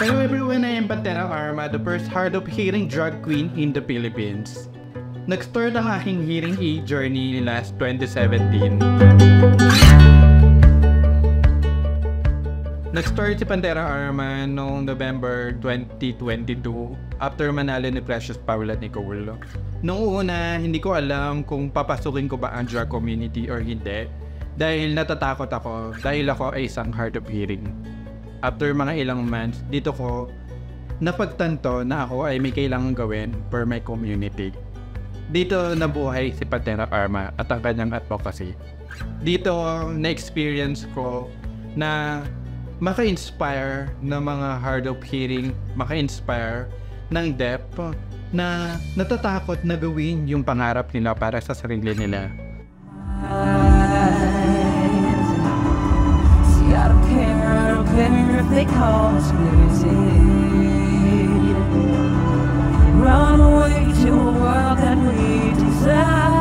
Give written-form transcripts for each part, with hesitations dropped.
Hello everyone, I am Pantera Arma, the first hard-of-hearing drag queen in the Philippines. Nag-start ang aking hearing aid journey last 2017. Nag-start si Pantera Arma noong November 2022 after manalo ni Precious Paula Nicole. Noong una, hindi ko alam kung papasukin ko ba ang drag community or hindi dahil natatakot ako dahil ako ay isang hard of hearing. After mga ilang months, dito ko napagtanto na ako ay may kailangan gawin for my community. Dito nabuhay si Pantera Arma at ang kanyang advocacy. Dito na-experience ko na maka-inspire ng mga hard of hearing, maka-inspire ng deaf na natatakot na gawin yung pangarap nila para sa sarili nila. If they call us music, run away to a world that we desire.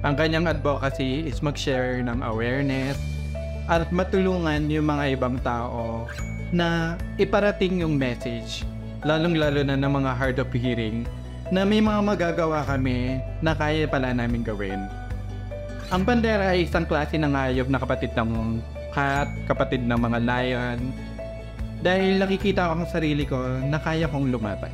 Ang kanyang advocacy is mag-share ng awareness at matulungan yung mga ibang tao na iparating yung message, lalong-lalo na ng mga hard of hearing, na may mga magagawa kami na kaya pala namin gawin. Ang Pantera ay isang klase ng hayop na kapatid ng cat, kapatid ng mga lion, dahil nakikita ko ang sarili ko na kaya kong lumaban.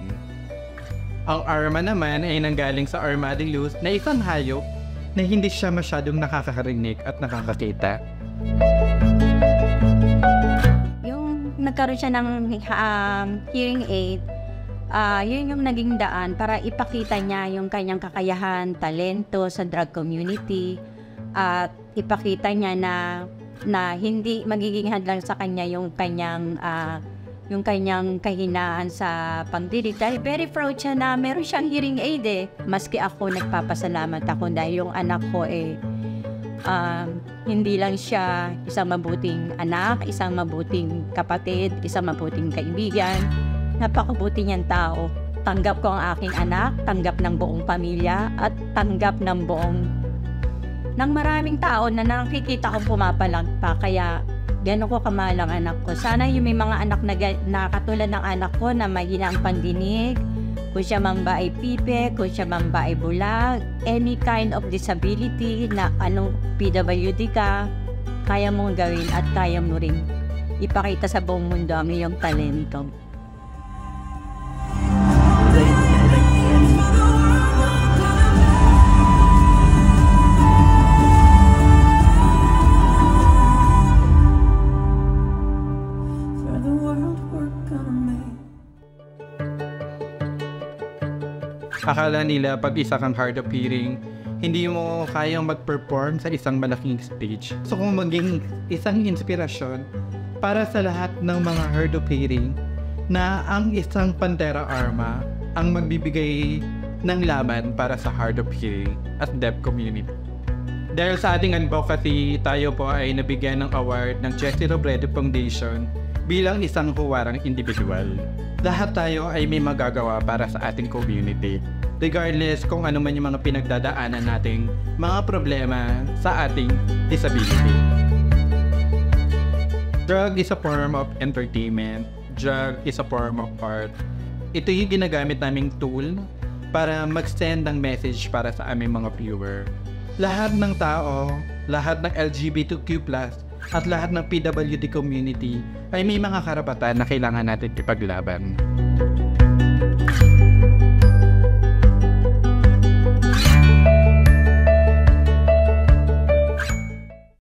Ang Arma naman ay nanggaling sa armadillos na isang hayop na hindi siya masyadong nakakarinig at nakakakita. Yung nagkaroon siya ng hearing aid, yun yung naging daan para ipakita niya yung kanyang kakayahan, talento sa drag community. At ipakita niya na hindi magiging hadlang sa kanya yung kanyang kahinaan sa pagdidig. Dahil very proud siya na meron siyang hearing aid eh. Maski ako nagpapasalamat ako dahil yung anak ko hindi lang siya isang mabuting anak, isang mabuting kapatid, isang mabuting kaibigan. Napakabuti niyang tao. Tanggap ko ang aking anak, tanggap ng buong pamilya, at tanggap ng maraming tao na nakikita kong pumapalagpa. Kaya gano'n ko kamahal ang anak ko. Sana yung may mga anak na katulad ng anak ko na mahina ang pandinig, kung siya man ba ay pipe, kung siya man ba ay bulag, any kind of disability na anong PWD ka, kaya mong gawin at kaya mo rin ipakita sa buong mundo ang iyong talento. Akala nila pag isa kang hard of hearing, hindi mo kayang mag-perform sa isang malaking stage. So kung maging isang inspirasyon para sa lahat ng mga hard of hearing na ang isang Pantera Arma ang magbibigay ng laban para sa hard of hearing at deaf community. Dahil sa ating advocacy, tayo po ay nabigyan ng award ng Jessie Robredo Foundation bilang isang huwarang individual. Lahat tayo ay may magagawa para sa ating community, regardless kung ano man yung mga pinagdadaanan nating mga problema sa ating disability. Drug is a form of entertainment. Drug is a form of art. Ito yung ginagamit naming tool para mag-send ng message para sa aming mga viewer. Lahat ng tao, lahat ng LGBTQ+, at lahat ng PWD community ay may mga karapatan na kailangan natin ipaglaban.